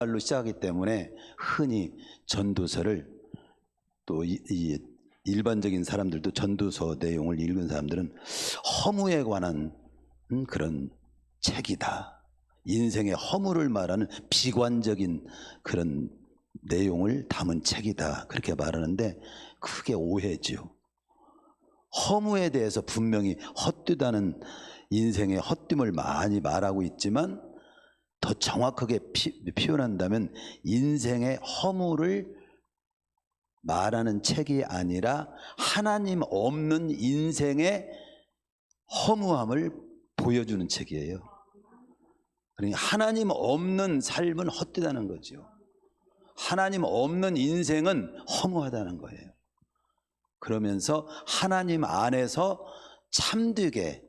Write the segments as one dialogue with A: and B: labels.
A: 말로 시작하기 때문에 흔히 전도서를 또 일반적인 사람들도 전도서 내용을 읽은 사람들은 허무에 관한 그런 책이다. 인생의 허무를 말하는 비관적인 그런 내용을 담은 책이다. 그렇게 말하는데 크게 오해지요. 허무에 대해서 분명히 헛되다는 인생의 헛됨을 많이 말하고 있지만 더 정확하게 표현한다면 인생의 허무를 말하는 책이 아니라 하나님 없는 인생의 허무함을 보여주는 책이에요. 그러니까 하나님 없는 삶은 헛되다는 거죠. 하나님 없는 인생은 허무하다는 거예요. 그러면서 하나님 안에서 참되게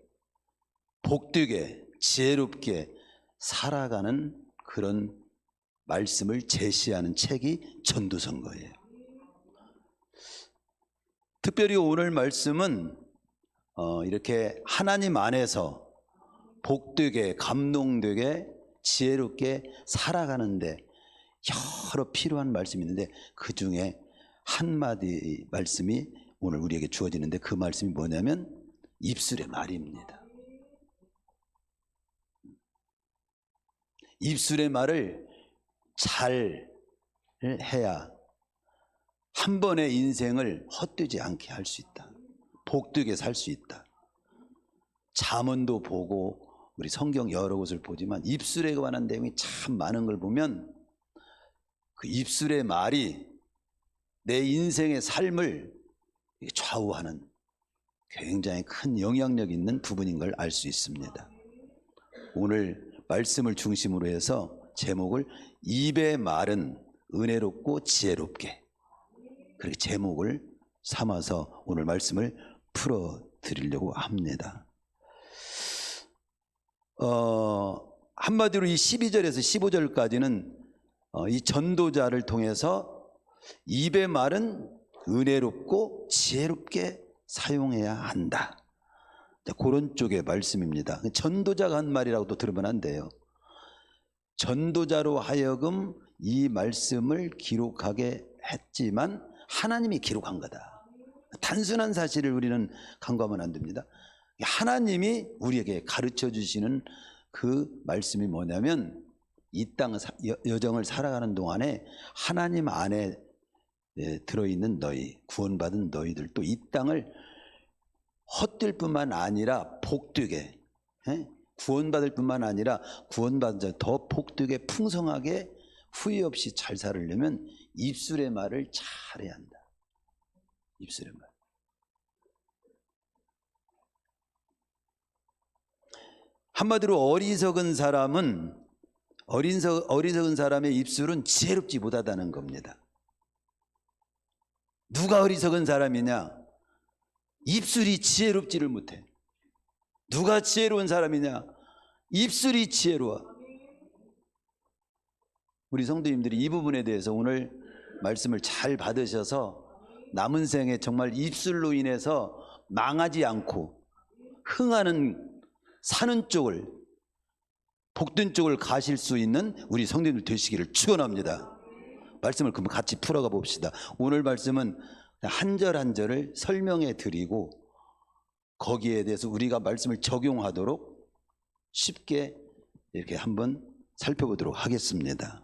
A: 복되게 지혜롭게 살아가는 그런 말씀을 제시하는 책이 전도서인 거예요. 특별히 오늘 말씀은 이렇게 하나님 안에서 복되게 감동되게 지혜롭게 살아가는데 여러 필요한 말씀이 있는데 그 중에 한마디 말씀이 오늘 우리에게 주어지는데 그 말씀이 뭐냐면 입술의 말입니다. 입술의 말을 잘 해야 한 번의 인생을 헛되지 않게 할 수 있다. 복되게 살 수 있다. 잠언도 보고 우리 성경 여러 곳을 보지만 입술에 관한 내용이 참 많은 걸 보면 그 입술의 말이 내 인생의 삶을 좌우하는 굉장히 큰 영향력 있는 부분인 걸 알 수 있습니다. 오늘 말씀을 중심으로 해서 제목을 입의 말은 은혜롭고 지혜롭게 그렇게 제목을 삼아서 오늘 말씀을 풀어드리려고 합니다. 한마디로 이 12절에서 15절까지는 이 전도자를 통해서 입의 말은 은혜롭고 지혜롭게 사용해야 한다. 그런 쪽의 말씀입니다. 전도자가 한 말이라고도 들으면 안 돼요. 전도자로 하여금 이 말씀을 기록하게 했지만 하나님이 기록한 거다. 단순한 사실을 우리는 간과하면 안 됩니다. 하나님이 우리에게 가르쳐 주시는 그 말씀이 뭐냐면 이 땅 여정을 살아가는 동안에 하나님 안에 들어있는 너희 구원받은 너희들 또 이 땅을 헛될 뿐만 아니라 복되게 구원받을 뿐만 아니라 구원받은 자 더 복되게 풍성하게 후회 없이 잘 살으려면 입술의 말을 잘해야 한다. 입술의 말. 한마디로 어리석은 사람의 입술은 지혜롭지 못하다는 겁니다. 누가 어리석은 사람이냐? 입술이 지혜롭지를 못해. 누가 지혜로운 사람이냐? 입술이 지혜로워. 우리 성도님들이 이 부분에 대해서 오늘 말씀을 잘 받으셔서 남은 생에 정말 입술로 인해서 망하지 않고 흥하는 사는 쪽을 복된 쪽을 가실 수 있는 우리 성도님들 되시기를 축원합니다. 말씀을 그럼 같이 풀어가 봅시다. 오늘 말씀은 한 절 한 절을 설명해 드리고 거기에 대해서 우리가 말씀을 적용하도록 쉽게 이렇게 한번 살펴보도록 하겠습니다.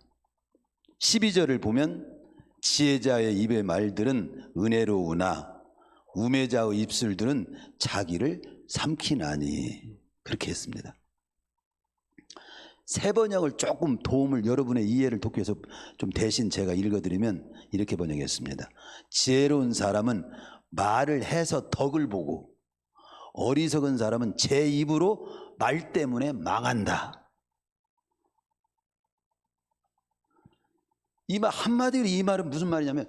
A: 12절을 보면 지혜자의 입의 말들은 은혜로우나 우매자의 입술들은 자기를 삼키나니 그렇게 했습니다. 세 번역을 조금 도움을 여러분의 이해를 돕기 위해서 좀 대신 제가 읽어드리면 이렇게 번역했습니다. 지혜로운 사람은 말을 해서 덕을 보고 어리석은 사람은 제 입으로 말 때문에 망한다. 이 말 한마디로 이 말은 무슨 말이냐면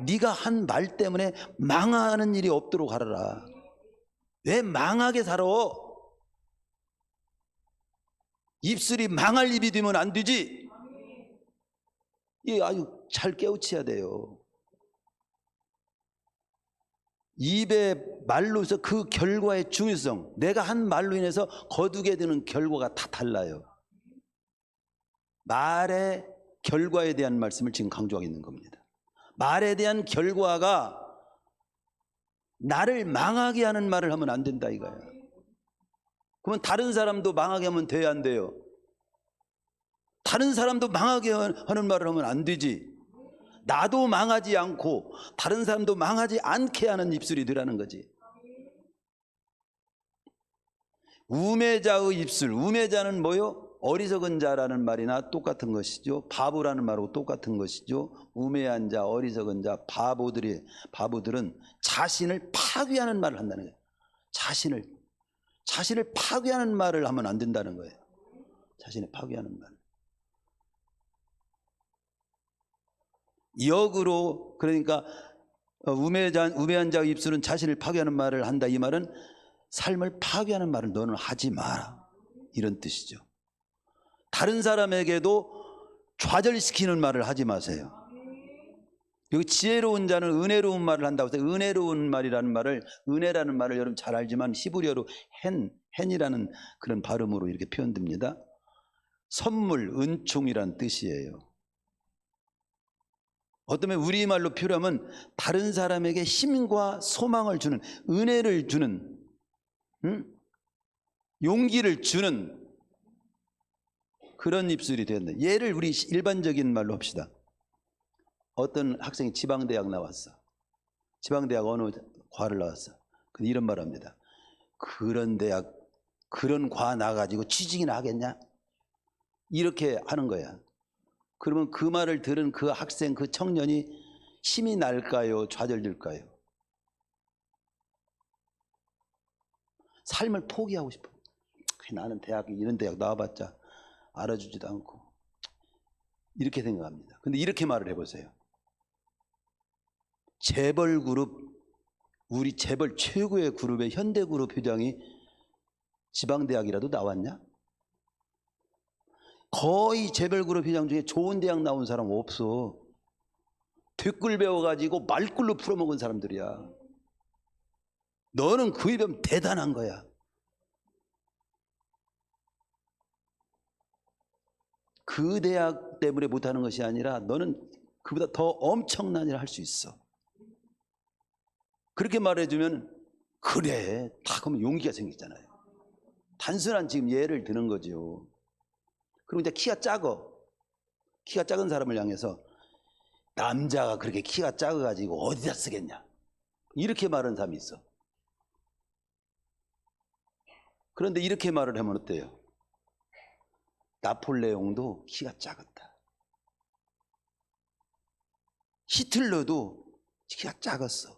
A: 네가 한 말 때문에 망하는 일이 없도록 하라라. 왜 망하게 살아? 입술이 망할 입이 되면 안 되지. 이 아주 잘 깨우쳐야 돼요. 입의 말로서 그 결과의 중요성, 내가 한 말로 인해서 거두게 되는 결과가 다 달라요. 말의 결과에 대한 말씀을 지금 강조하고 있는 겁니다. 말에 대한 결과가 나를 망하게 하는 말을 하면 안 된다 이거야. 그러면 다른 사람도 망하게 하면 돼야 안 돼요? 다른 사람도 망하게 하는 말을 하면 안 되지. 나도 망하지 않고 다른 사람도 망하지 않게 하는 입술이 되라는 거지. 우매자의 입술, 우매자는 뭐요? 어리석은 자라는 말이나 똑같은 것이죠. 바보라는 말하고 똑같은 것이죠. 우매한 자, 어리석은 자, 바보들은 자신을 파괴하는 말을 한다는 거예요. 자신을 파괴하는 말을 하면 안 된다는 거예요. 자신을 파괴하는 말. 역으로, 그러니까 우매한 자의 입술은 자신을 파괴하는 말을 한다. 이 말은 삶을 파괴하는 말을 너는 하지 마라, 이런 뜻이죠. 다른 사람에게도 좌절시키는 말을 하지 마세요. 여기 지혜로운 자는 은혜로운 말을 한다고 해서 은혜로운 말이라는 말을, 은혜라는 말을 여러분 잘 알지만 히브리어로 hen이라는 그런 발음으로 이렇게 표현됩니다. 선물, 은총이란 뜻이에요. 어쩌면 우리말로 표현하면 다른 사람에게 힘과 소망을 주는, 은혜를 주는, 용기를 주는 그런 입술이 된다. 예를 우리 일반적인 말로 합시다. 어떤 학생이 지방대학 나왔어. 지방대학 어느 과를 나왔어. 근데 이런 말 합니다. 그런 대학, 그런 과 나가지고 취직이나 하겠냐? 이렇게 하는 거야. 그러면 그 말을 들은 그 학생, 그 청년이 힘이 날까요? 좌절될까요? 삶을 포기하고 싶어. 나는 이런 대학 나와봤자 알아주지도 않고, 이렇게 생각합니다. 근데 이렇게 말을 해보세요. 재벌그룹, 우리 재벌 최고의 그룹의 현대그룹 회장이 지방대학이라도 나왔냐? 거의 재벌그룹 회장 중에 좋은 대학 나온 사람 없어. 뒷글 배워가지고 말글로 풀어먹은 사람들이야. 너는 그에 비하면 대단한 거야. 그 대학 때문에 못하는 것이 아니라 너는 그보다 더 엄청난 일을 할 수 있어. 그렇게 말해주면 그래, 다 그러면 용기가 생기잖아요. 단순한 지금 예를 드는 거죠. 그리고 이제 키가 작은 사람을 향해서 남자가 그렇게 키가 작아가지고 어디다 쓰겠냐, 이렇게 말하는 사람이 있어. 그런데 이렇게 말을 하면 어때요? 나폴레옹도 키가 작았다. 히틀러도 키가 작았어.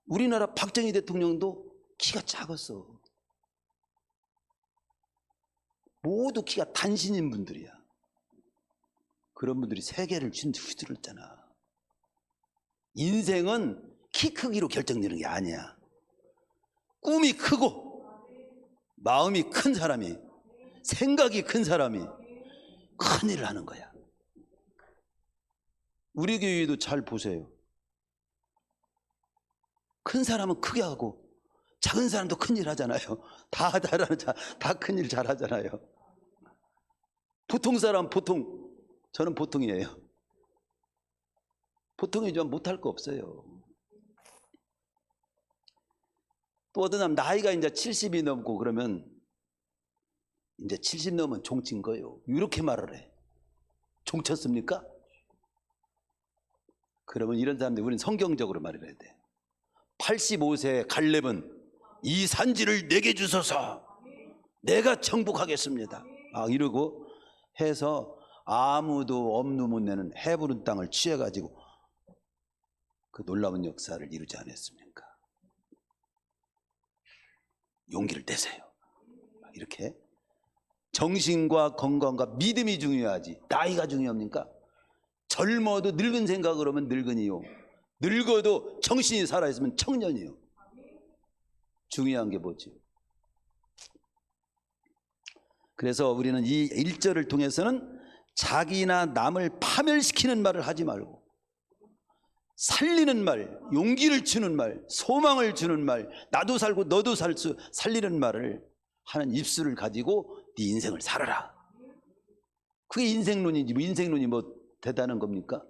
A: 우리나라 박정희 대통령도 키가 작았어. 모두 키가 단신인 분들이야. 그런 분들이 세계를 휘둘렀잖아. 인생은 키 크기로 결정되는 게 아니야. 꿈이 크고 마음이 큰 사람이, 생각이 큰 사람이 큰 일을 하는 거야. 우리 교회도 잘 보세요. 큰 사람은 크게 하고 작은 사람도 큰 일 하잖아요. 다 큰 일 잘 하잖아요. 보통 사람, 저는 보통이에요. 보통이지만 못할 거 없어요. 또 어떤 사람 나이가 이제 70이 넘고 그러면 이제 70 넘으면 종친 거예요. 이렇게 말을 해. 종쳤습니까? 그러면 이런 사람들 우리는 성경적으로 말을 해야 돼. 85세 갈렙은 이 산지를 내게 주소서, 내가 정복하겠습니다. 이러고 해서 아무도 엄두 못 내는 헤브론 땅을 취해가지고 그 놀라운 역사를 이루지 않았습니까? 용기를 내세요. 이렇게 정신과 건강과 믿음이 중요하지 나이가 중요합니까? 젊어도 늙은 생각을 하면 늙은이요, 늙어도 정신이 살아있으면 청년이요. 중요한 게 뭐지? 그래서 우리는 이 1절을 통해서는 자기나 남을 파멸시키는 말을 하지 말고 살리는 말, 용기를 주는 말, 소망을 주는 말, 나도 살고 너도 살리는 말을 하는 입술을 가지고 네 인생을 살아라. 그게 인생론이지. 뭐 인생론이 뭐 대단한 겁니까?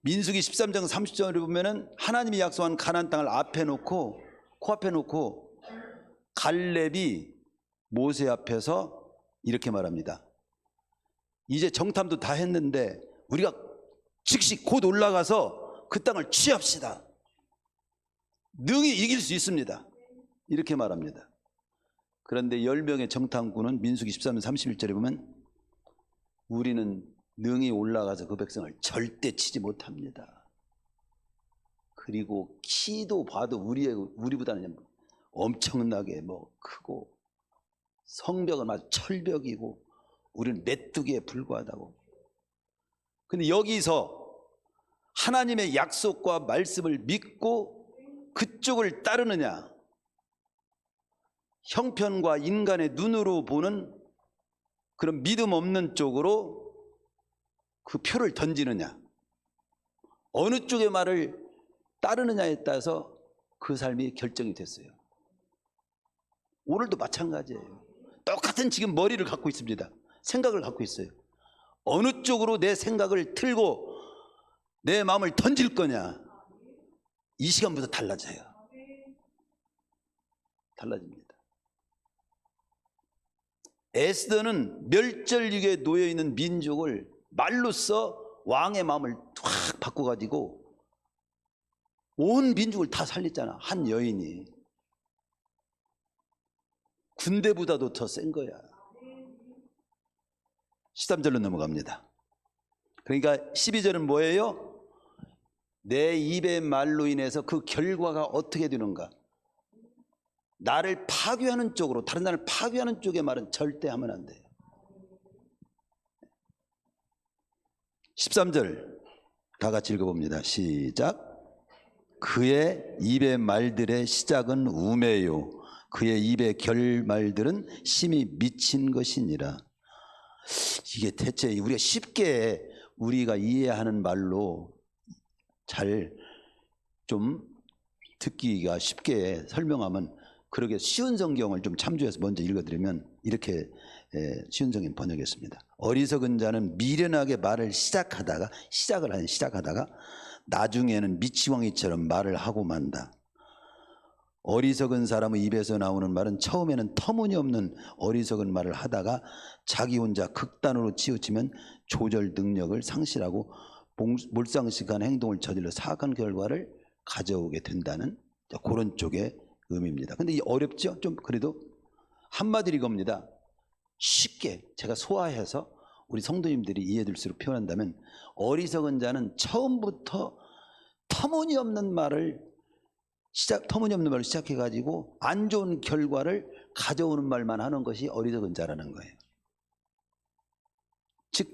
A: 민수기 13장 30절에 보면은 하나님이 약속한 가나안 땅을 앞에 놓고 코앞에 놓고 갈렙이 모세 앞에서 이렇게 말합니다. 이제 정탐도 다 했는데 우리가 즉시 곧 올라가서 그 땅을 취합시다. 능히 이길 수 있습니다. 이렇게 말합니다. 그런데 10명의 정탐꾼은 민수기 13장 31절에 보면 우리는 능히 올라가서 그 백성을 절대 치지 못합니다. 그리고 키도 봐도 우리보다는 엄청나게 뭐 크고 성벽은 아주 철벽이고 우리는 메뚜기에 불과하다고. 근데 여기서 하나님의 약속과 말씀을 믿고 그쪽을 따르느냐, 형편과 인간의 눈으로 보는 그런 믿음 없는 쪽으로 그 표를 던지느냐, 어느 쪽의 말을 따르느냐에 따라서 그 삶이 결정이 됐어요. 오늘도 마찬가지예요. 똑같은 지금 머리를 갖고 있습니다. 생각을 갖고 있어요. 어느 쪽으로 내 생각을 틀고 내 마음을 던질 거냐, 이 시간부터 달라져요. 달라집니다. 에스더는 멸절위기에 놓여있는 민족을 말로써 왕의 마음을 확 바꿔가지고 온 민족을 다 살렸잖아. 한 여인이. 군대보다도 더 센 거야. 13절로 넘어갑니다. 그러니까 12절은 뭐예요? 내 입의 말로 인해서 그 결과가 어떻게 되는가. 나를 파괴하는 쪽으로, 다른 나라를 파괴하는 쪽의 말은 절대 하면 안 돼요. 13절 다 같이 읽어봅니다. 시작. 그의 입의 말들의 시작은 우매요 그의 입의 결말들은 심히 미친 것이니라. 이게 대체 우리가 쉽게 우리가 이해하는 말로 잘 좀 듣기가 쉽게 설명하면, 그러게 쉬운 성경을 좀 참조해서 먼저 읽어드리면 이렇게 쉬운 성경 번역했습니다. 어리석은 자는 미련하게 말을 시작하다가 나중에는 미치광이처럼 말을 하고 만다. 어리석은 사람의 입에서 나오는 말은 처음에는 터무니없는 어리석은 말을 하다가 자기 혼자 극단으로 치우치면 조절 능력을 상실하고 몰상식한 행동을 저질러 사악한 결과를 가져오게 된다는 그런 쪽의 의미입니다. 근데 이게 어렵죠? 좀 그래도 한마디로 이겁니다. 쉽게 제가 소화해서 우리 성도님들이 이해될 수 있도록 표현한다면, 어리석은 자는 처음부터 터무니없는 말을 시작해가지고 안 좋은 결과를 가져오는 말만 하는 것이 어리석은 자라는 거예요. 즉,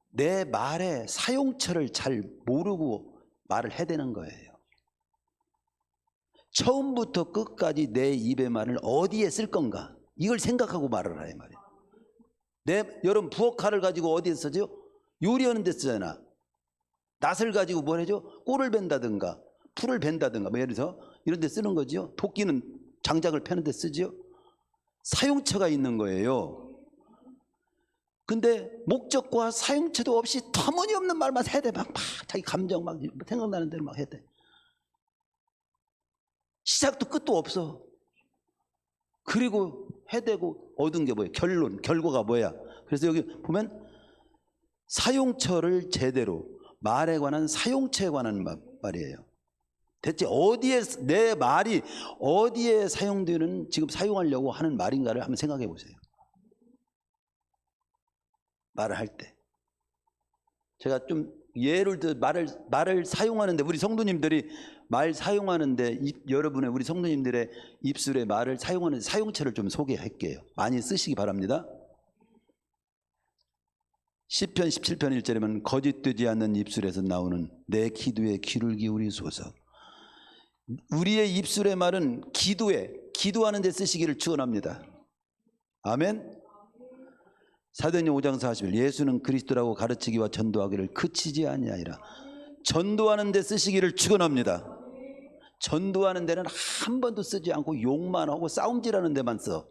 A: 내 말의 사용처를 잘 모르고 말을 해대는 거예요. 처음부터 끝까지 내 입의 말을 어디에 쓸 건가, 이걸 생각하고 말을 하란 말이에요. 여러분 부엌칼을 가지고 어디에 쓰죠? 요리하는 데 쓰잖아. 낫을 가지고 뭘 해줘? 꼴을 벤다든가 풀을 벤다든가 뭐 예를 들어서 이런 데 쓰는 거죠. 도끼는 장작을 패는 데 쓰죠. 사용처가 있는 거예요. 근데 목적과 사용처도 없이 터무니없는 말만 해대. 막 자기 감정 막 생각나는 대로 막 해대. 시작도 끝도 없어. 그리고 해대고 얻은 게 뭐예요? 결과가 뭐야? 그래서 여기 보면 사용처를 제대로, 말에 관한 사용처에 관한 말이에요. 대체 어디에 내 말이 어디에 사용되는, 지금 사용하려고 하는 말인가를 한번 생각해 보세요. 말을 할 때 제가 좀 예를 들어 말을 사용하는데, 우리 성도님들이 말 사용하는데 여러분의 우리 성도님들의 입술에 말을 사용하는 사용처를 좀 소개할게요. 많이 쓰시기 바랍니다. 시편 17편 1절에는 거짓되지 않는 입술에서 나오는 내 기도에 귀를 기울이소서. 우리의 입술의 말은 기도하는 데 쓰시기를 축원합니다. 아멘. 사도행전 5장 40일 예수는 그리스도라고 가르치기와 전도하기를 그치지 아니하리라. 전도하는 데 쓰시기를 축원합니다. 전도하는 데는 한 번도 쓰지 않고 욕만 하고 싸움질하는 데만 써.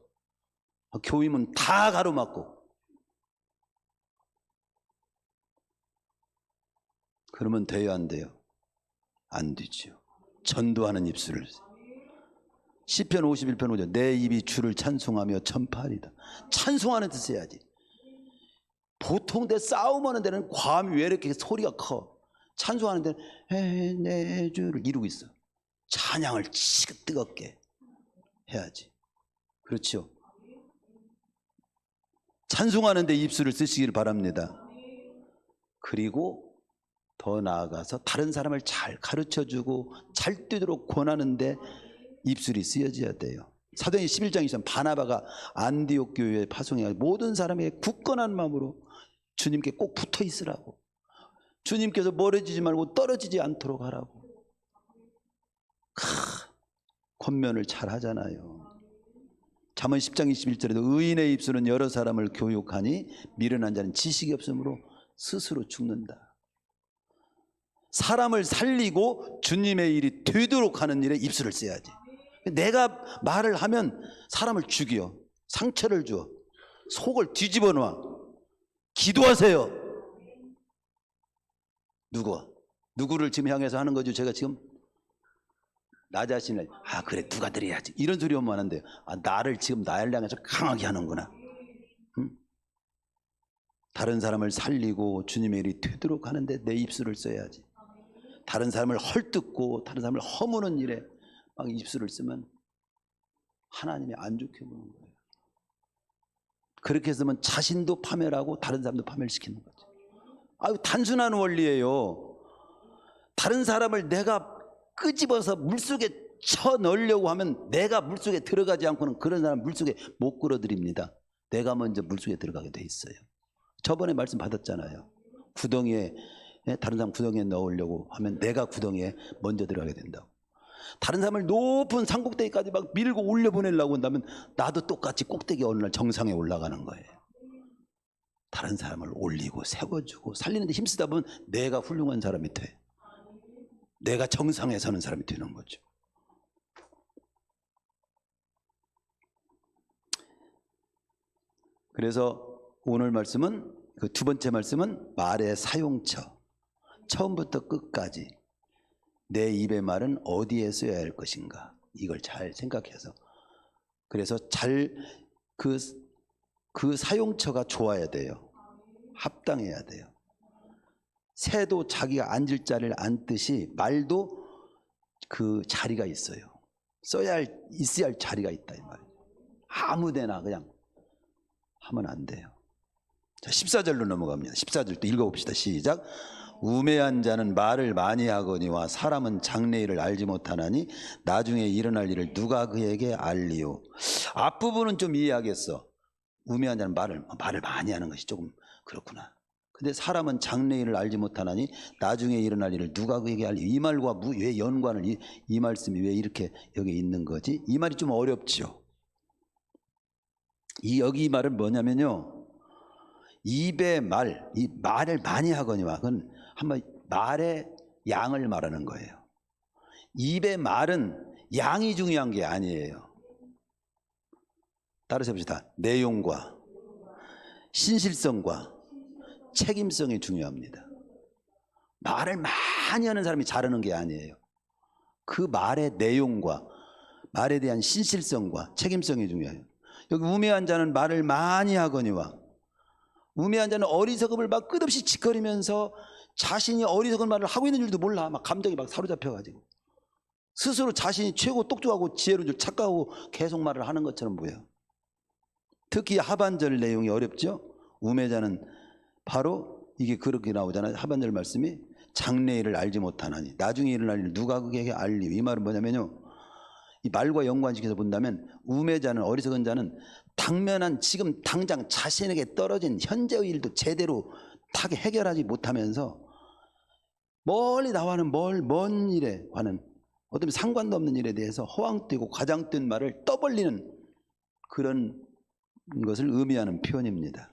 A: 교임은 다 가로막고. 그러면 돼요, 안 돼요? 안 되죠. 전도하는 입술을. 시편 51편 5절 내 입이 주를 찬송하며 전파하리다. 찬송하는 뜻 해야지. 보통 내 싸움하는 데는 과음이 왜 이렇게 소리가 커? 찬송하는 데는 내 주를 이루고 있어. 찬양을 뜨겁게 해야지. 그렇죠? 찬송하는 데 입술을 쓰시길 바랍니다. 그리고 더 나아가서 다른 사람을 잘 가르쳐주고 잘 되도록 권하는데 입술이 쓰여져야 돼요. 사도행전 11장 23절 바나바가 안디옥 교회에 파송해 모든 사람에게 굳건한 마음으로 주님께 꼭 붙어 있으라고, 주님께서 멀어지지 말고 떨어지지 않도록 하라고. 권면을 잘 하잖아요. 잠언 10장 21절에도 의인의 입술은 여러 사람을 교육하니 미련한 자는 지식이 없으므로 스스로 죽는다. 사람을 살리고 주님의 일이 되도록 하는 일에 입술을 써야지. 내가 말을 하면 사람을 죽여, 상처를 줘, 속을 뒤집어 놔. 기도하세요. 누구를 지금 향해서 하는 거죠? 제가 지금 나 자신을 그래 누가 드려야지 이런 소리 하면 하는데 나를 지금 나를 향해서 강하게 하는구나. 응? 다른 사람을 살리고 주님의 일이 되도록 하는데 내 입술을 써야지. 다른 사람을 헐뜯고 다른 사람을 허무는 일에 막 입술을 쓰면 하나님이 안 좋게 보는 거예요. 그렇게 했으면 자신도 파멸하고 다른 사람도 파멸시키는 거죠. 단순한 원리예요. 다른 사람을 내가 끄집어서 물속에 쳐 넣으려고 하면 내가 물속에 들어가지 않고는 그런 사람 물속에 못 끌어들입니다. 내가 먼저 물속에 들어가게 돼 있어요. 저번에 말씀 받았잖아요. 구덩이에, 다른 사람 구덩이에 넣으려고 하면 내가 구덩이에 먼저 들어가게 된다고. 다른 사람을 높은 산꼭대기까지 막 밀고 올려보내려고 한다면 나도 똑같이 꼭대기 어느 날 정상에 올라가는 거예요. 다른 사람을 올리고 세워주고 살리는 데 힘쓰다 보면 내가 훌륭한 사람이 돼. 내가 정상에 서는 사람이 되는 거죠. 그래서 오늘 말씀은 그 두 번째 말씀은 말의 사용처. 처음부터 끝까지 내 입의 말은 어디에 써야 할 것인가, 이걸 잘 생각해서, 그래서 잘 그 사용처가 좋아야 돼요. 합당해야 돼요. 새도 자기가 앉을 자리를 앉듯이 말도 그 자리가 있어요. 있어야 할 자리가 있다 이 말이에요. 아무데나 그냥 하면 안 돼요. 자, 14절로 넘어갑니다. 14절 또 읽어봅시다. 시작. 우매한 자는 말을 많이 하거니와 사람은 장래일을 알지 못하나니 나중에 일어날 일을 누가 그에게 알리요. 앞부분은 좀 이해하겠어. 우매한 자는 말을 많이 하는 것이 조금 그렇구나. 근데 사람은 장래일을 알지 못하나니 나중에 일어날 일을 누가 그에게 알리요. 이 말과 왜 연관을 이 말씀이 왜 이렇게 여기 있는 거지? 이 말이 좀 어렵죠. 여기 이 말은 뭐냐면요, 입의 말, 이 말을 많이 하거니와, 그건 한번 말의 양을 말하는 거예요. 입의 말은 양이 중요한 게 아니에요. 따라서 해봅시다. 내용과 신실성과 책임성이 중요합니다. 말을 많이 하는 사람이 잘하는 게 아니에요. 그 말의 내용과 말에 대한 신실성과 책임성이 중요해요. 여기 우매한 자는 말을 많이 하거니와, 우매한 자는 어리석음을 막 끝없이 짓거리면서 자신이 어리석은 말을 하고 있는 줄도 몰라. 막 감정이 막 사로잡혀가지고 스스로 자신이 최고 똑똑하고 지혜로운 줄 착각하고 계속 말을 하는 것처럼 보여요. 특히 하반절 내용이 어렵죠. 우매자는 바로 이게 그렇게 나오잖아요. 하반절 말씀이 장래일을 알지 못하나니 나중에 일어날 일을 누가 그에게 알리요. 이 말은 뭐냐면요, 이 말과 연관시켜서 본다면 우매자는, 어리석은 자는 당면한 지금 당장 자신에게 떨어진 현재의 일도 제대로 타게 해결하지 못하면서 멀리 나와는 먼 일에 관한 어떤 상관도 없는 일에 대해서 허황되고 과장된 말을 떠벌리는 그런 것을 의미하는 표현입니다.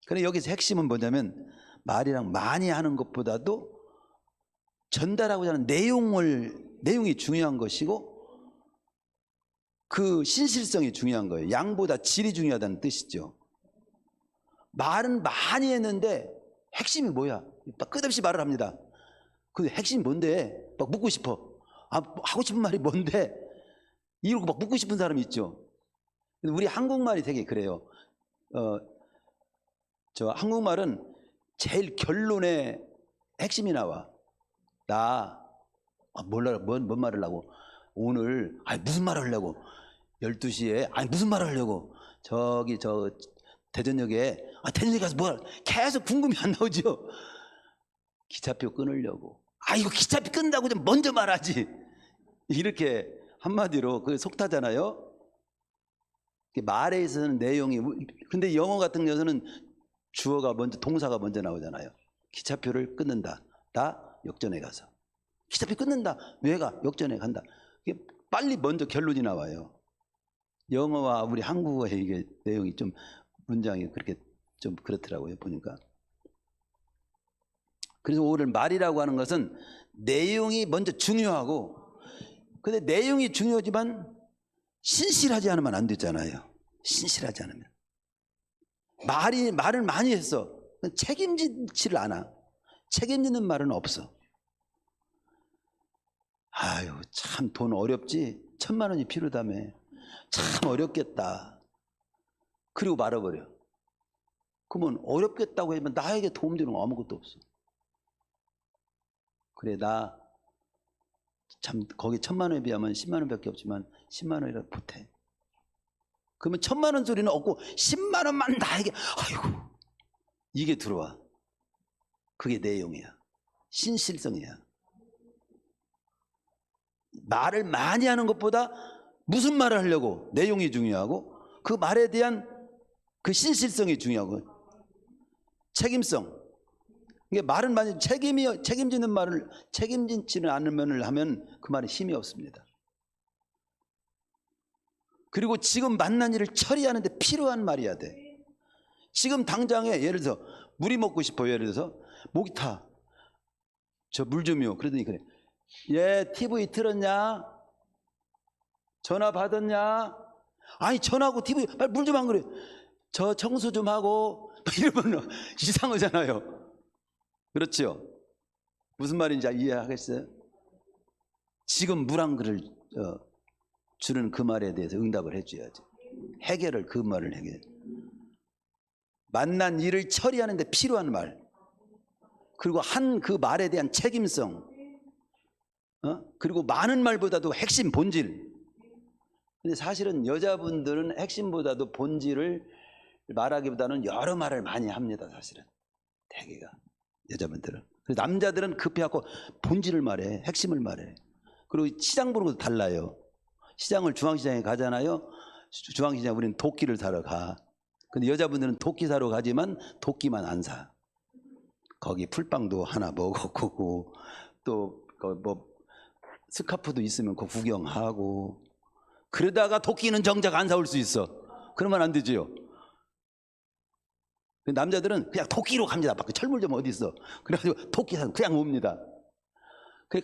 A: 그런데 여기서 핵심은 뭐냐면 말이랑 많이 하는 것보다도 전달하고자 하는 내용이 중요한 것이고, 그 신실성이 중요한 거예요. 양보다 질이 중요하다는 뜻이죠. 말은 많이 했는데 핵심이 뭐야? 끝없이 말을 합니다. 그 핵심이 뭔데? 막 묻고 싶어. 하고 싶은 말이 뭔데? 이러고 막 묻고 싶은 사람이 있죠. 우리 한국말이 되게 그래요. 저 한국말은 제일 결론에 핵심이 나와. 뭔 말을 하려고? 오늘, 무슨 말을 하려고? 12시에, 무슨 말을 하려고? 저 대전역에, 대전역에 가서 뭐 계속 궁금이 안 나오죠? 기차표 끊으려고. 이거 기차표 끊는다고 좀 먼저 말하지. 이렇게 한마디로 그 속타잖아요. 말에 있어서는 내용이, 근데 영어 같은 경우는 주어가 먼저, 동사가 먼저 나오잖아요. 기차표를 끊는다. 나 역전에 가서. 기차표 끊는다. 왜 가? 역전에 간다. 이게 빨리 먼저 결론이 나와요. 영어와 우리 한국어의 이게 내용이 좀 문장이 그렇게 좀 그렇더라고요, 보니까. 그래서 오늘 말이라고 하는 것은 내용이 먼저 중요하고, 근데 내용이 중요하지만 신실하지 않으면 안 되잖아요. 신실하지 않으면. 말을 많이 했어. 책임지지를 않아. 책임지는 말은 없어. 참 돈 어렵지? 1,000만 원이 필요하다며. 참 어렵겠다. 그리고 말아버려. 그러면 어렵겠다고 하면 나에게 도움되는 거 아무것도 없어. 그래, 나 참 거기 1,000만 원에 비하면 10만 원밖에 없지만 10만 원이라도 보태. 그러면 1,000만 원 소리는 없고 10만 원만 나에게, 이게 들어와. 그게 내용이야. 신실성이야. 말을 많이 하는 것보다 무슨 말을 하려고 내용이 중요하고, 그 말에 대한 그 신실성이 중요하고, 책임성. 이게 말은 많이 책임지는 말을 책임지지는 않으면 하면 그 말은 힘이 없습니다. 그리고 지금 만난 일을 처리하는데 필요한 말이야 돼. 지금 당장에 예를 들어서 물이 먹고 싶어요. 예를 들어서 목이 타. 저 물 좀요. 그러더니 그래. TV 틀었냐? 전화 받았냐? 전화하고 TV 빨리 물 좀 안 그래. 저 청소 좀 하고 이러면 이상하잖아요. 그렇죠? 무슨 말인지 이해하겠어요? 지금 물 한 그릇 주는 그 말에 대해서 응답을 해줘야지. 해결을, 그 말을 해결. 만난 일을 처리하는 데 필요한 말, 그리고 한 그 말에 대한 책임성, 그리고 많은 말보다도 핵심, 본질. 근데 사실은 여자분들은 핵심보다도 본질을 말하기보다는 여러 말을 많이 합니다. 사실은 대개가 여자분들은. 그래서 남자들은 급해갖고 본질을 말해, 핵심을 말해. 그리고 시장 보는 것도 달라요. 시장을 중앙시장에 가잖아요. 중앙시장에 우리는 도끼를 사러 가. 근데 여자분들은 도끼 사러 가지만 도끼만 안 사. 거기 풀빵도 하나 먹었고, 또 뭐 스카프도 있으면 그 구경하고. 그러다가 도끼는 정작 안 사올 수 있어. 그러면 안 되지요. 남자들은 그냥 도끼로 갑니다. 밖에 철물점 어디 있어? 그래가지고 도끼 사서 그냥 옵니다.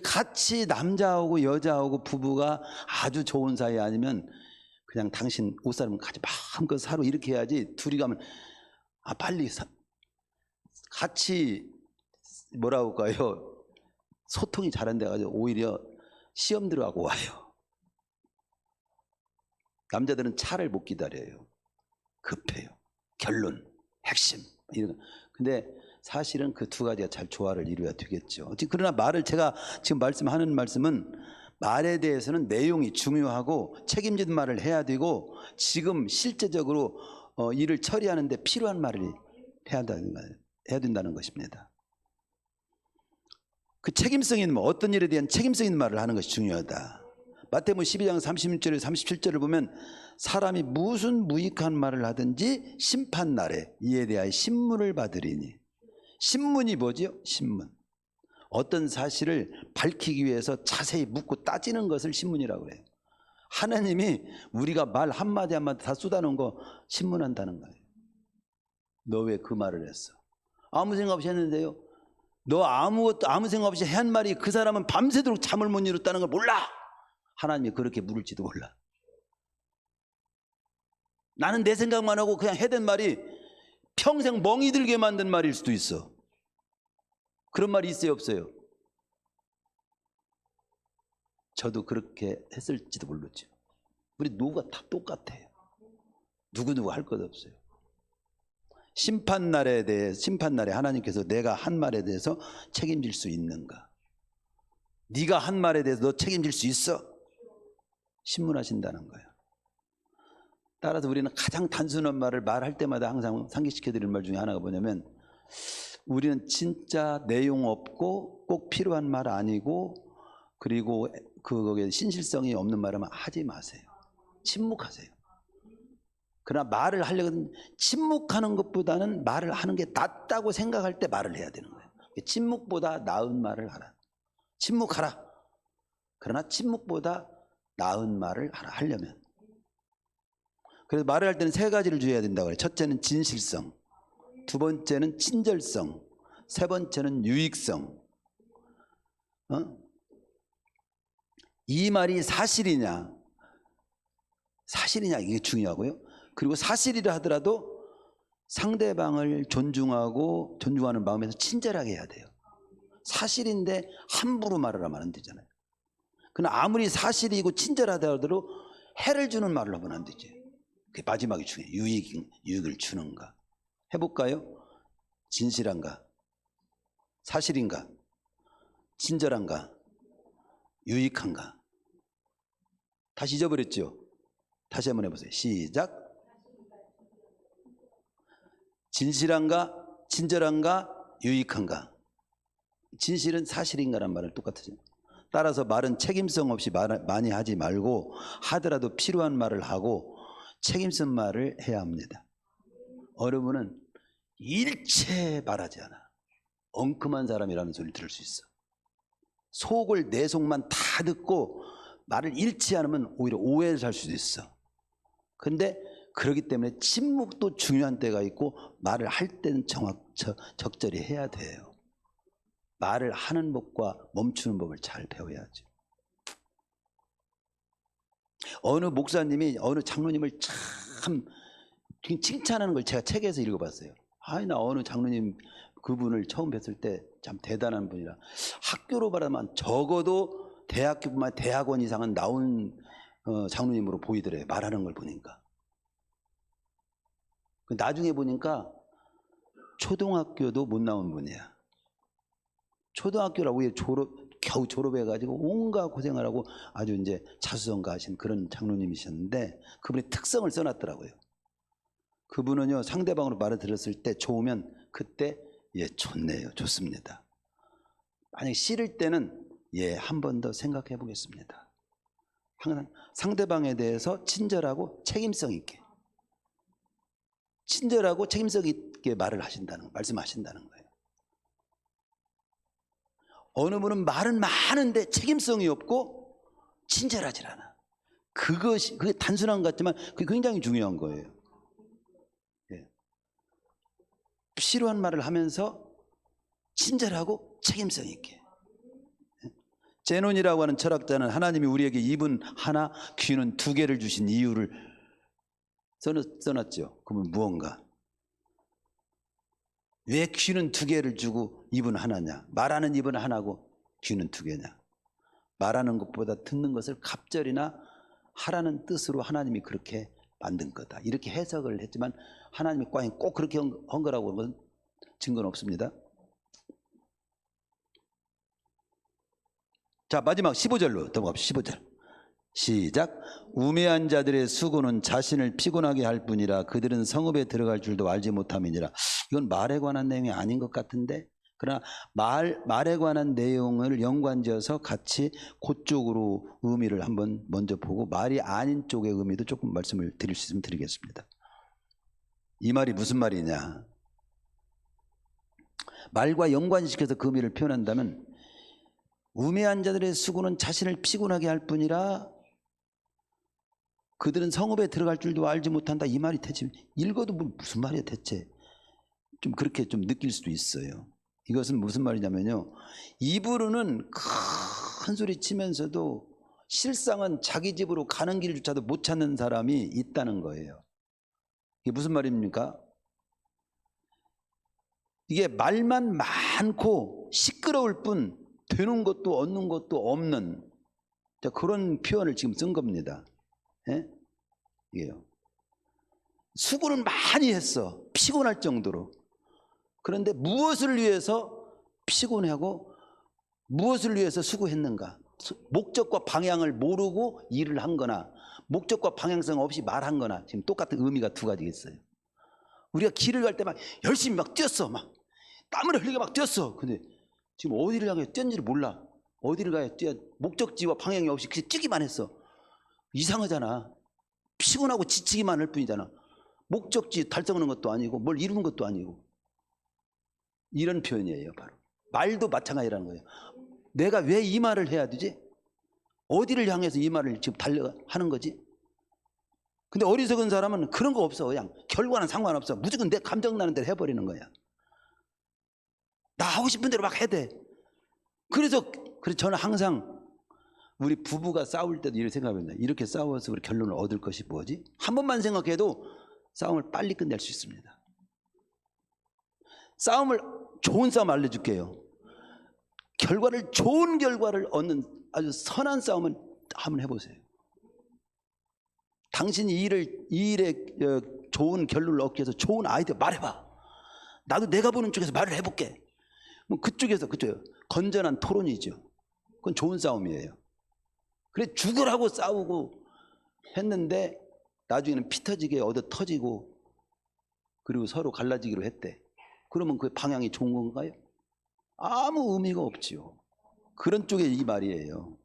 A: 같이 남자하고 여자하고 부부가 아주 좋은 사이 아니면 그냥 당신 옷 사면 같이 마음껏 사러 이렇게 해야지. 둘이 가면 빨리 같이 뭐라고 할까요? 소통이 잘 안 돼가지고 오히려 시험 들어가고 와요. 남자들은 차를 못 기다려요. 급해요. 결론, 핵심 이런. 근데 사실은 그 두 가지가 잘 조화를 이루어야 되겠죠. 그러나 제가 지금 말씀하는 말씀은 말에 대해서는 내용이 중요하고 책임진 말을 해야 되고, 지금 실제적으로 일을 처리하는 데 필요한 말을 해야 된다는 것입니다. 그 책임성 있는 어떤 일에 대한 책임성 있는 말을 하는 것이 중요하다. 마태복음 12장 36절에 37절을 보면 사람이 무슨 무익한 말을 하든지 심판날에 이에 대하여 신문을 받으리니. 신문이 뭐죠? 신문. 어떤 사실을 밝히기 위해서 자세히 묻고 따지는 것을 신문이라고 해요. 하나님이 우리가 말 한마디 한마디 다 쏟아놓은 거 신문한다는 거예요. 너 왜 그 말을 했어? 아무 생각 없이 했는데요. 너 아무 생각 없이 한 말이 그 사람은 밤새도록 잠을 못 이뤘다는 걸 몰라. 하나님이 그렇게 물을지도 몰라. 나는 내 생각만 하고 그냥 해댄 말이 평생 멍이 들게 만든 말일 수도 있어. 그런 말이 있어요, 없어요? 저도 그렇게 했을지도 모르죠. 우리 누가 다 똑같아요. 누구누구 할 것 없어요. 심판날에 하나님께서 내가 한 말에 대해서 책임질 수 있는가? 네가 한 말에 대해서 너 책임질 수 있어? 신문하신다는 거예요. 따라서 우리는 가장 단순한 말을 말할 때마다 항상 상기시켜 드리는 말 중에 하나가 뭐냐면, 우리는 진짜 내용 없고 꼭 필요한 말 아니고, 그리고 거기에 신실성이 없는 말은 하지 마세요. 침묵하세요. 그러나 말을 하려면 침묵하는 것보다는 말을 하는 게 낫다고 생각할 때 말을 해야 되는 거예요. 침묵보다 나은 말을 하라. 침묵하라. 그러나 침묵보다 나은 말을 하려면. 그래서 말을 할 때는 세 가지를 주의해야 된다고 해요. 첫째는 진실성, 두 번째는 친절성, 세 번째는 유익성. 이 말이 사실이냐 이게 중요하고요. 그리고 사실이라 하더라도 상대방을 존중하는 마음에서 친절하게 해야 돼요. 사실인데 함부로 말을 하면 안 되잖아요. 그러나 아무리 사실이고 친절하더라도 해를 주는 말을 하면 안 되지. 그게 마지막이 중요해요. 유익을 주는가. 해볼까요? 진실한가? 사실인가? 친절한가? 유익한가? 다시 잊어버렸죠? 다시 한번 해보세요. 시작. 진실한가? 친절한가? 유익한가? 진실은 사실인가란 말을 똑같으죠. 따라서 말은 책임성 없이 많이 하지 말고, 하더라도 필요한 말을 하고 책임성 말을 해야 합니다. 어느 분은 일체 말하지 않아. 엉큼한 사람이라는 소리를 들을 수 있어. 속을 내 속만 다 듣고 말을 잃지 않으면 오히려 오해를 살 수도 있어. 근데 그렇기 때문에 침묵도 중요한 때가 있고, 말을 할 때는 적절히 해야 돼요. 말을 하는 법과 멈추는 법을 잘 배워야죠. 어느 목사님이 어느 장로님을 참 칭찬하는 걸 제가 책에서 읽어봤어요. 나 어느 장로님 그분을 처음 뵀을 때 참 대단한 분이라, 학교로 말하면 적어도 대학교뿐만 대학원 이상은 나온 장로님으로 보이더래요. 말하는 걸 보니까. 나중에 보니까 초등학교도 못 나온 분이야. 초등학교라고 겨우 졸업해가지고 온갖 고생을 하고 아주 이제 자수성가하신 그런 장로님이셨는데, 그분의 특성을 써놨더라고요. 그분은요, 상대방으로 말을 들었을 때 좋으면 그때 좋네요, 좋습니다. 만약에 싫을 때는 한 번 더 생각해 보겠습니다. 항상 상대방에 대해서 친절하고 책임성 있게, 친절하고 책임성 있게 말씀하신다는 거예요. 어느 분은 말은 많은데 책임성이 없고 친절하지 않아. 그게 단순한 것 같지만 그게 굉장히 중요한 거예요. 필요한 말을 하면서 친절하고 책임성 있게. 제논이라고 하는 철학자는 하나님이 우리에게 입은 하나, 귀는 두 개를 주신 이유를 써놨죠. 그러면 무언가? 왜 귀는 두 개를 주고 입은 하나냐? 말하는 입은 하나고 귀는 두 개냐? 말하는 것보다 듣는 것을 갑절이나 하라는 뜻으로 하나님이 그렇게 만든 거다. 이렇게 해석을 했지만 하나님이 과연 꼭 그렇게 한 거라고 하는 증거는 없습니다. 자, 마지막 15절로 넘어갑시다. 15절 시작. 우매한 자들의 수고는 자신을 피곤하게 할 뿐이라 그들은 성읍에 들어갈 줄도 알지 못함이니라. 이건 말에 관한 내용이 아닌 것 같은데, 그러나 말에 관한 내용을 연관지어서 같이 그쪽으로 의미를 한번 먼저 보고, 말이 아닌 쪽의 의미도 조금 말씀을 드릴 수 있으면 드리겠습니다. 이 말이 무슨 말이냐? 말과 연관시켜서 그 의미를 표현한다면, 우매한 자들의 수고는 자신을 피곤하게 할 뿐이라 그들은 성읍에 들어갈 줄도 알지 못한다. 이 말이 대체 읽어도 무슨 말이야 대체? 좀 그렇게 좀 느낄 수도 있어요. 이것은 무슨 말이냐면요, 입으로는 큰 소리 치면서도 실상은 자기 집으로 가는 길조차도 못 찾는 사람이 있다는 거예요. 이게 무슨 말입니까? 이게 말만 많고 시끄러울 뿐 되는 것도 얻는 것도 없는 그런 표현을 지금 쓴 겁니다. 예? 이게요. 수고는 많이 했어. 피곤할 정도로. 그런데 무엇을 위해서 피곤하고 무엇을 위해서 수고했는가? 목적과 방향을 모르고 일을 한 거나 목적과 방향성 없이 말한 거나 지금 똑같은 의미가 두 가지겠어요. 우리가 길을 갈 때 막 열심히 막 뛰었어. 막 땀을 흘리게 막 뛰었어. 근데 지금 어디를 향해 뛰었는지를 몰라. 어디를 가야 뛰어. 목적지와 방향이 없이 그냥 뛰기만 했어. 이상하잖아. 피곤하고 지치기만 할 뿐이잖아. 목적지 달성하는 것도 아니고 뭘 이루는 것도 아니고. 이런 표현이에요. 바로 말도 마찬가지라는 거예요. 내가 왜 이 말을 해야 되지? 어디를 향해서 이 말을 지금 하는 거지? 근데 어리석은 사람은 그런 거 없어. 그냥 결과는 상관없어. 무조건 내 감정 나는 대로 해버리는 거야. 나 하고 싶은 대로 막 해야 돼. 그래서 저는 항상 우리 부부가 싸울 때도 이렇게 생각합니다. 이렇게 싸워서 우리 결론을 얻을 것이 뭐지? 한 번만 생각해도 싸움을 빨리 끝낼 수 있습니다. 좋은 싸움 알려줄게요. 좋은 결과를 얻는 아주 선한 싸움은 한번 해보세요. 당신이 이 일에 좋은 결론을 얻기 위해서 좋은 아이디어 말해봐. 나도 내가 보는 쪽에서 말을 해볼게. 뭐 그쪽에서 건전한 토론이죠. 그건 좋은 싸움이에요. 그래 죽으라고 싸우고 했는데 나중에는 피 터지게 얻어 터지고 그리고 서로 갈라지기로 했대. 그러면 그 방향이 좋은 건가요? 아무 의미가 없지요. 그런 쪽에 이 말이에요.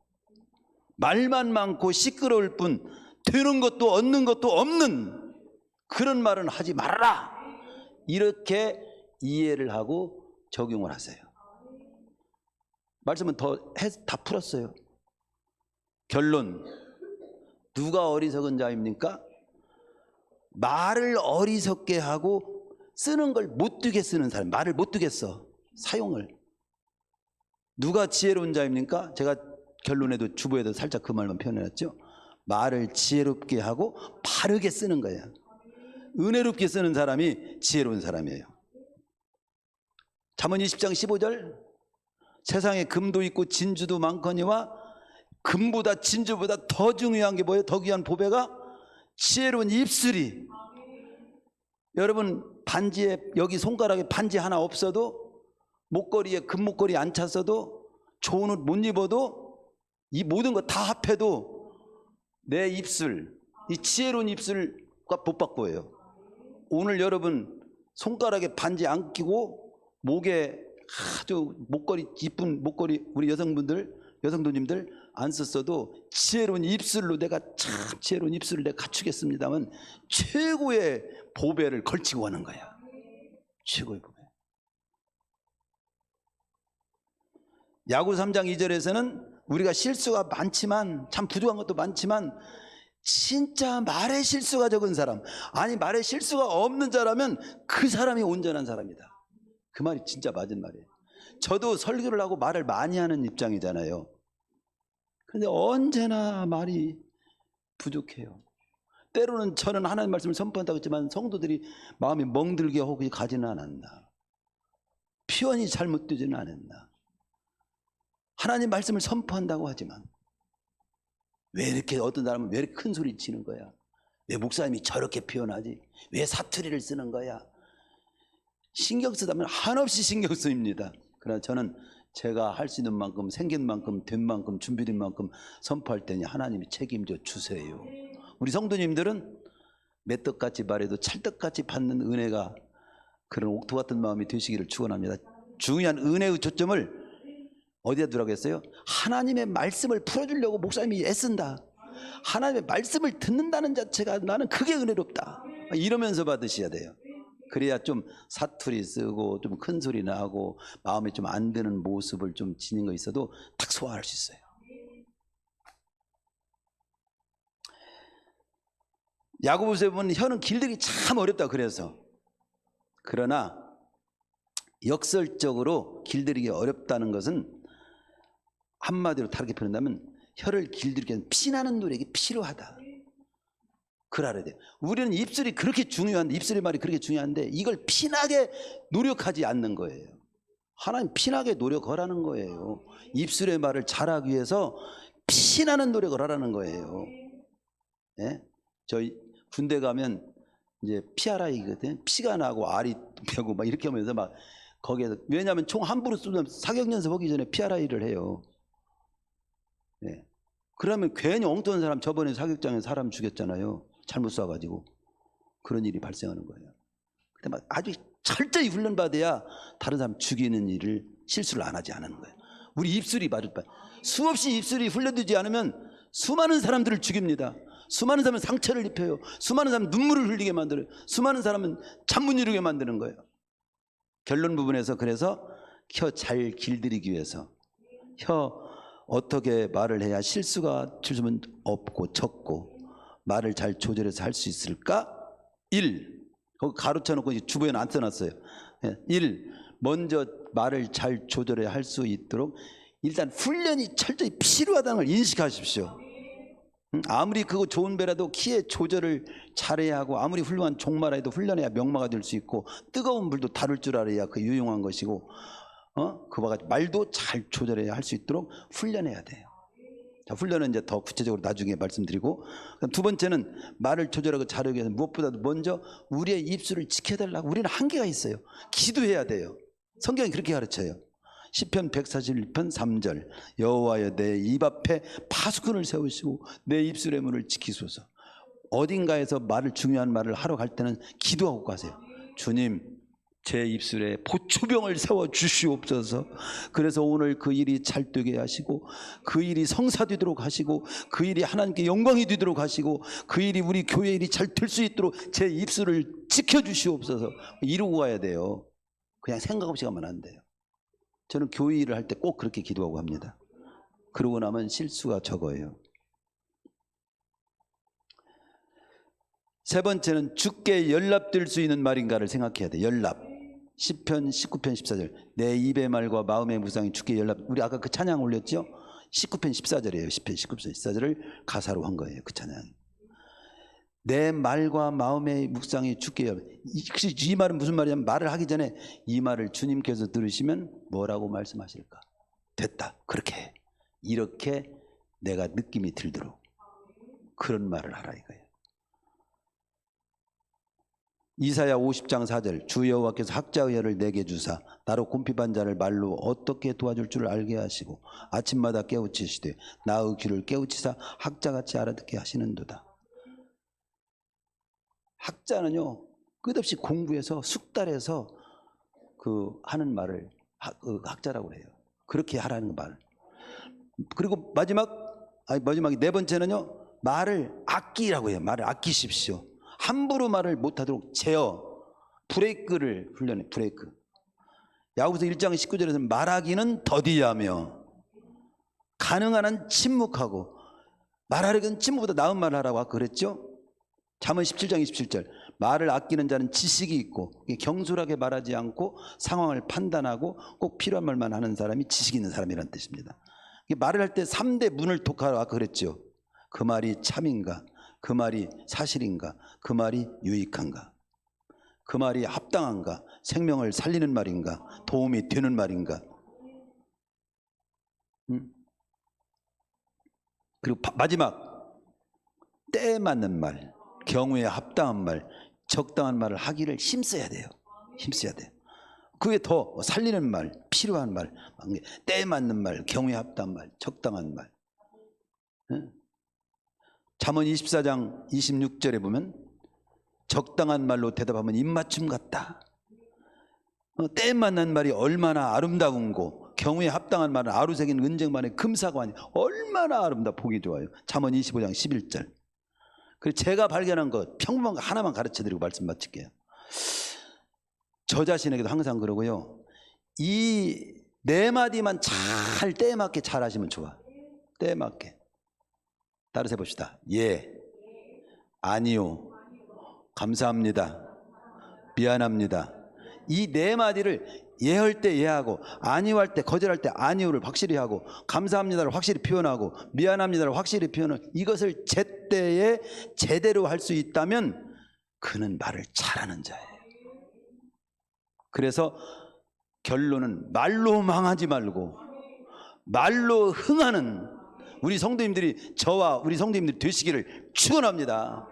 A: 말만 많고 시끄러울 뿐 되는 것도 얻는 것도 없는 그런 말은 하지 말아라. 이렇게 이해를 하고 적용을 하세요. 말씀은 다 풀었어요. 결론. 누가 어리석은 자입니까? 말을 어리석게 하고 쓰는 걸 못되게 쓰는 사람. 말을 못되게 써. 사용을. 누가 지혜로운 자입니까? 제가 결론에도 주보에도 살짝 그 말만 표현해놨죠. 말을 지혜롭게 하고 바르게 쓰는 거야. 은혜롭게 쓰는 사람이 지혜로운 사람이에요. 잠언 20장 15절. 세상에 금도 있고 진주도 많거니와 금보다 진주보다 더 중요한 게 뭐예요? 더 귀한 보배가 지혜로운 입술이. 여러분 반지에 여기 손가락에 반지 하나 없어도 목걸이에 금목걸이 안 찼어도 좋은 옷 못 입어도 이 모든 거 다 합해도 내 입술, 이 지혜로운 입술과 복받고예요. 오늘 여러분 손가락에 반지 안 끼고 목에 아주 목걸이 이쁜 목걸이 우리 여성도님들 안 썼어도 지혜로운 입술로 내가 참 지혜로운 입술을 내가 갖추겠습니다만 최고의 보배를 걸치고 가는 거야. 최고의 보배. 야구 3장 2절에서는 우리가 실수가 많지만 참 부족한 것도 많지만 진짜 말에 실수가 적은 사람, 아니 말에 실수가 없는 자라면 그 사람이 온전한 사람이다. 그 말이 진짜 맞은 말이에요. 저도 설교를 하고 말을 많이 하는 입장이잖아요. 그런데 언제나 말이 부족해요. 때로는 저는 하나님 말씀을 선포한다고 했지만 성도들이 마음이 멍들게 하고 가지는 않았나. 표현이 잘못되지는 않았나. 하나님 말씀을 선포한다고 하지만 왜 이렇게 어떤 사람은 왜 이렇게 큰 소리 치는 거야? 왜 목사님이 저렇게 표현하지? 왜 사투리를 쓰는 거야? 신경 쓰다면 한없이 신경 쓰입니다. 그러나 저는 제가 할 수 있는 만큼 생긴 만큼 된 만큼 준비된 만큼 선포할 테니 하나님이 책임져 주세요. 우리 성도님들은 맷떡같이 말해도 찰떡같이 받는 은혜가 그런 옥토 같은 마음이 되시기를 축원합니다. 중요한 은혜의 초점을 어디에 두라고 했어요? 하나님의 말씀을 풀어주려고 목사님이 애쓴다. 하나님의 말씀을 듣는다는 자체가 나는 그게 은혜롭다. 이러면서 받으셔야 돼요. 그래야 좀 사투리 쓰고 좀 큰 소리 나고 마음에 좀 안 드는 모습을 좀 지닌 거 있어도 딱 소화할 수 있어요. 야고보서에 보면 혀는 길들이기 참 어렵다 그래서. 그러나 역설적으로 길들이기 어렵다는 것은 한마디로 다르게 표현한다면 혀를 길들이기 위해서 피나는 노력이 필요하다. 그걸 알아야 돼요. 우리는 입술이 그렇게 중요한데, 입술의 말이 그렇게 중요한데 이걸 피나게 노력하지 않는 거예요. 하나님 피나게 노력하라는 거예요. 입술의 말을 잘하기 위해서 피나는 노력을 하라는 거예요. 예? 저희 군대 가면 이제 PRI거든. 피가 나고 알이 펴고 막 이렇게 하면서 막 거기에서, 왜냐하면 총 함부로 쏘면 사격 연습하기 전에 PRI를 해요. 예. 그러면 괜히 엉뚱한 사람, 저번에 사격장에 사람 죽였잖아요. 잘못 쏴가지고. 그런 일이 발생하는 거예요. 근데 막 아주 철저히 훈련받아야 다른 사람 죽이는 일을, 실수를 안 하지 않는 거예요. 우리 입술이 맞을 바, 수없이 입술이 훈련되지 않으면 수많은 사람들을 죽입니다. 수많은 사람은 상처를 입혀요. 수많은 사람은 눈물을 흘리게 만들어요. 수많은 사람은 잠 못 이루게 만드는 거예요. 결론 부분에서 그래서 혀 잘 길들이기 위해서 혀 어떻게 말을 해야 실수가 줄수면 없고 적고 말을 잘 조절해서 할 수 있을까? 1. 거기 가로쳐 놓고 주부에는 안 써놨어요. 1. 먼저 말을 잘 조절해야 할 수 있도록 일단 훈련이 철저히 필요하다는 걸 인식하십시오. 아무리 그거 좋은 배라도 키의 조절을 잘해야 하고, 아무리 훌륭한 종마라 해도 훈련해야 명마가 될 수 있고, 뜨거운 물도 다룰 줄 알아야 그 유용한 것이고, 그와 같이 말도 잘 조절해야 할 수 있도록 훈련해야 돼요. 자, 훈련은 이제 더 구체적으로 나중에 말씀드리고, 두 번째는 말을 조절하고 잘하기 위해서 무엇보다도 먼저 우리의 입술을 지켜달라고. 우리는 한계가 있어요. 기도해야 돼요. 성경이 그렇게 가르쳐요. 시편 141편 3절 여호와여 내 입 앞에 파수꾼을 세우시고 내 입술의 문을 지키소서. 어딘가에서 말을, 중요한 말을 하러 갈 때는 기도하고 가세요. 주님, 제 입술에 보초병을 세워 주시옵소서. 그래서 오늘 그 일이 잘 되게 하시고, 그 일이 성사되도록 하시고, 그 일이 하나님께 영광이 되도록 하시고, 그 일이 우리 교회 일이 잘 될 수 있도록 제 입술을 지켜주시옵소서. 이러고 가야 돼요. 그냥 생각 없이 가면 안 돼요. 저는 교회 일을 할 때 꼭 그렇게 기도하고 합니다. 그러고 나면 실수가 적어요. 세 번째는 주께 연락될 수 있는 말인가를 생각해야 돼. 연락. 시편 19편 14절 내 입의 말과 마음의 묵상이 주께 연락. 우리 아까 그 찬양 올렸죠? 19편 14절이에요. 시편 19편 14절을 가사로 한 거예요. 그 찬양이. 내 말과 마음의 묵상이 주께 연락. 이 말은 무슨 말이냐면, 말을 하기 전에 이 말을 주님께서 들으시면 뭐라고 말씀하실까? 됐다, 그렇게 해. 이렇게 내가 느낌이 들도록 그런 말을 하라 이거예요. 이사야 50장 4절 주 여호와께서 학자의 혀를 내게 주사 나로 궁핍한 자를 말로 어떻게 도와줄 줄 알게 하시고 아침마다 깨우치시되 나의 귀를 깨우치사 학자같이 알아듣게 하시는도다. 학자는요, 끝없이 공부해서 숙달해서 그 하는 말을 학자라고 해요. 그렇게 하라는 말. 그리고 마지막이 네 번째는요, 말을 아끼라고 해요. 말을 아끼십시오. 함부로 말을 못하도록 제어, 브레이크를 훈련해. 브레이크. 야고보서 1장 19절에서는 말하기는 더디하며 가능한 한 침묵하고, 말하려면 침묵보다 나은 말을 하라고 아까 그랬죠. 잠언 17장 27절 말을 아끼는 자는 지식이 있고 경솔하게 말하지 않고 상황을 판단하고 꼭 필요한 말만 하는 사람이 지식 있는 사람이라는 뜻입니다. 말을 할 때 3대 문을 독하라 아까 그랬죠. 그 말이 참인가, 그 말이 사실인가, 그 말이 유익한가, 그 말이 합당한가, 생명을 살리는 말인가, 도움이 되는 말인가. 그리고 마지막, 때에 맞는 말, 경우에 합당한 말, 적당한 말을 하기를 힘써야 돼요. 힘써야 돼요. 그게 더 살리는 말, 필요한 말, 때에 맞는 말, 경우에 합당한 말, 적당한 말. 잠언 24장 26절에 보면 적당한 말로 대답하면 입맞춤 같다. 때에 맞는 말이 얼마나 아름다운고, 경우에 합당한 말은 아루새긴 은쟁반의 금사관이 얼마나 아름다 보기 좋아요. 잠언 25장 11절. 그리고 제가 발견한 것 평범한 거 하나만 가르쳐드리고 말씀 마칠게요. 저 자신에게도 항상 그러고요, 이 네 마디만 잘 때에 맞게 잘 하시면 좋아. 때에 맞게. 따라서 해봅시다. 예, 아니요, 감사합니다, 미안합니다, 이 네 마디를 예할 때 예하고 아니할 때 거절할 때 아니오를 확실히 하고 감사합니다를 확실히 표현하고 미안합니다를 확실히 표현하고 이것을 제때에 제대로 할 수 있다면 그는 말을 잘하는 자예요. 그래서 결론은 말로 망하지 말고 말로 흥하는 우리 성도님들이 저와 우리 성도님들이 되시기를 축원합니다.